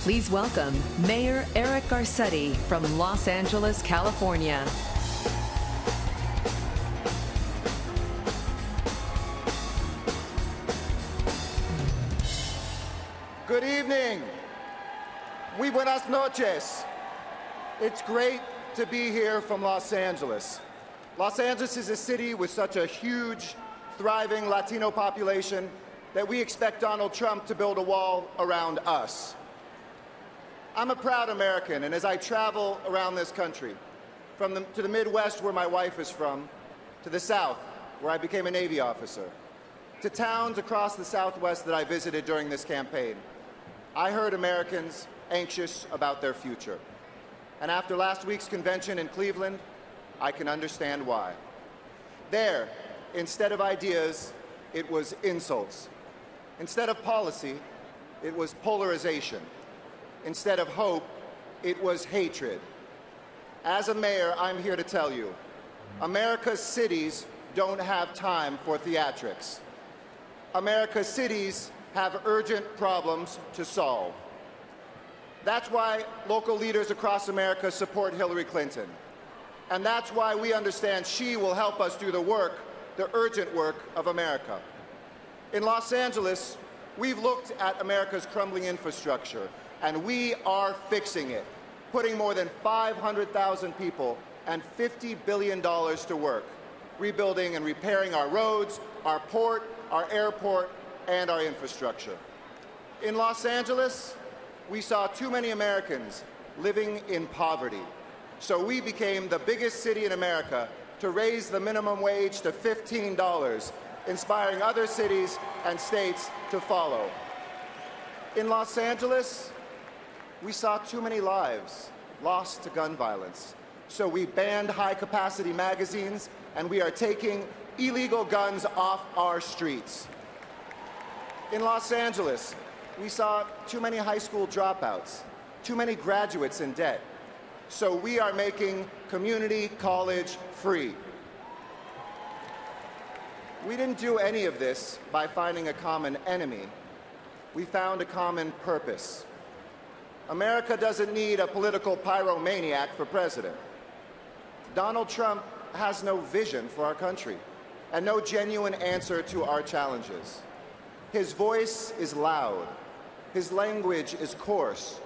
Please welcome Mayor Eric Garcetti from Los Angeles, California. Good evening. Muy buenas noches. It's great to be here from Los Angeles. Los Angeles is a city with such a huge, thriving Latino population that we expect Donald Trump to build a wall around us. I'm a proud American, and as I travel around this country, to the Midwest, where my wife is from, to the South, where I became a Navy officer, to towns across the Southwest that I visited during this campaign, I heard Americans anxious about their future. And after last week's convention in Cleveland, I can understand why. There, instead of ideas, it was insults. Instead of policy, it was polarization. Instead of hope, it was hatred. As a mayor, I'm here to tell you, America's cities don't have time for theatrics. America's cities have urgent problems to solve. That's why local leaders across America support Hillary Clinton. And that's why we understand she will help us do the work, the urgent work of America. In Los Angeles, we've looked at America's crumbling infrastructure, and we are fixing it, putting more than 500,000 people and $50 billion to work, rebuilding and repairing our roads, our port, our airport, and our infrastructure. In Los Angeles, we saw too many Americans living in poverty, so we became the biggest city in America to raise the minimum wage to $15, inspiring other cities and states to follow. In Los Angeles, we saw too many lives lost to gun violence. So we banned high-capacity magazines, and we are taking illegal guns off our streets. In Los Angeles, we saw too many high school dropouts, too many graduates in debt. So we are making community college free. We didn't do any of this by finding a common enemy. We found a common purpose. America doesn't need a political pyromaniac for president. Donald Trump has no vision for our country and no genuine answer to our challenges. His voice is loud, his language is coarse,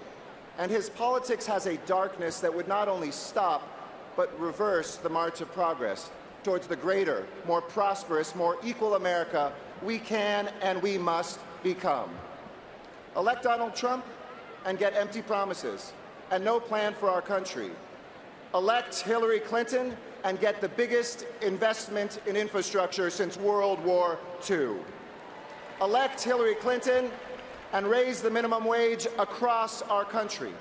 and his politics has a darkness that would not only stop, but reverse the march of progress towards the greater, more prosperous, more equal America we can and we must become. Elect Donald Trump and get empty promises and no plan for our country. Elect Hillary Clinton and get the biggest investment in infrastructure since World War II. Elect Hillary Clinton and raise the minimum wage across our country.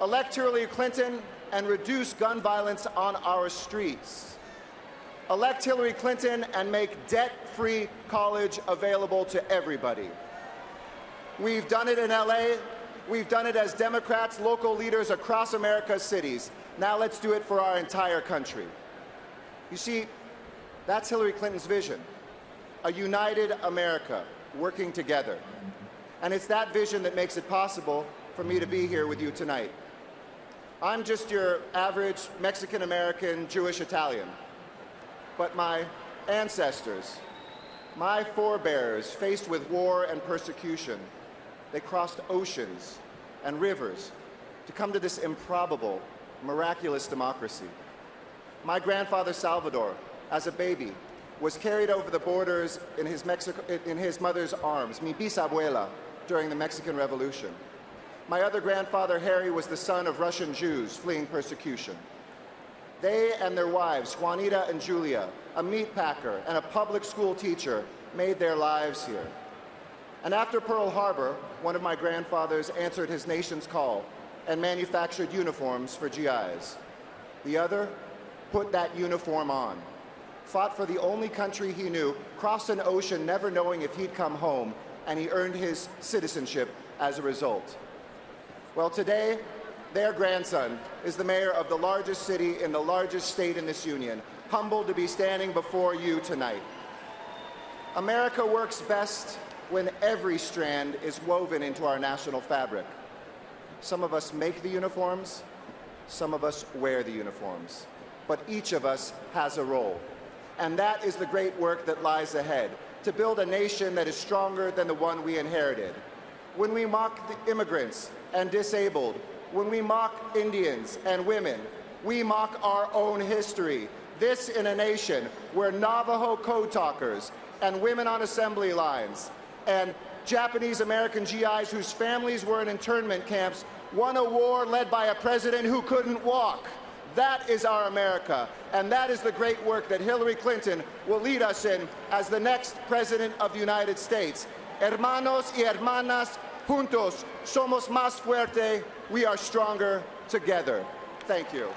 Elect Hillary Clinton and reduce gun violence on our streets. Elect Hillary Clinton and make debt-free college available to everybody. We've done it in LA. We've done it as Democrats, local leaders across America's cities. Now let's do it for our entire country. You see, that's Hillary Clinton's vision, a united America working together. And it's that vision that makes it possible for me to be here with you tonight. I'm just your average Mexican-American, Jewish Italian. But my ancestors, my forebears, faced with war and persecution, they crossed oceans and rivers to come to this improbable, miraculous democracy. My grandfather Salvador, as a baby, was carried over the borders in his mother's arms, mi bisabuela, during the Mexican Revolution. My other grandfather, Harry, was the son of Russian Jews fleeing persecution. They and their wives, Juanita and Julia, a meat packer and a public school teacher, made their lives here. And after Pearl Harbor, one of my grandfathers answered his nation's call and manufactured uniforms for GIs. The other put that uniform on, fought for the only country he knew, crossed an ocean never knowing if he'd come home, and he earned his citizenship as a result. Well, today, their grandson is the mayor of the largest city in the largest state in this union, humbled to be standing before you tonight. America works best when every strand is woven into our national fabric. Some of us make the uniforms, some of us wear the uniforms, but each of us has a role. And that is the great work that lies ahead, to build a nation that is stronger than the one we inherited. When we mock the immigrants and disabled, when we mock Indians and women, we mock our own history. This in a nation where Navajo code talkers and women on assembly lines and Japanese American GIs whose families were in internment camps won a war led by a president who couldn't walk. That is our America, and that is the great work that Hillary Clinton will lead us in as the next President of the United States. Hermanos y hermanas, juntos somos más fuerte. We are stronger together. Thank you.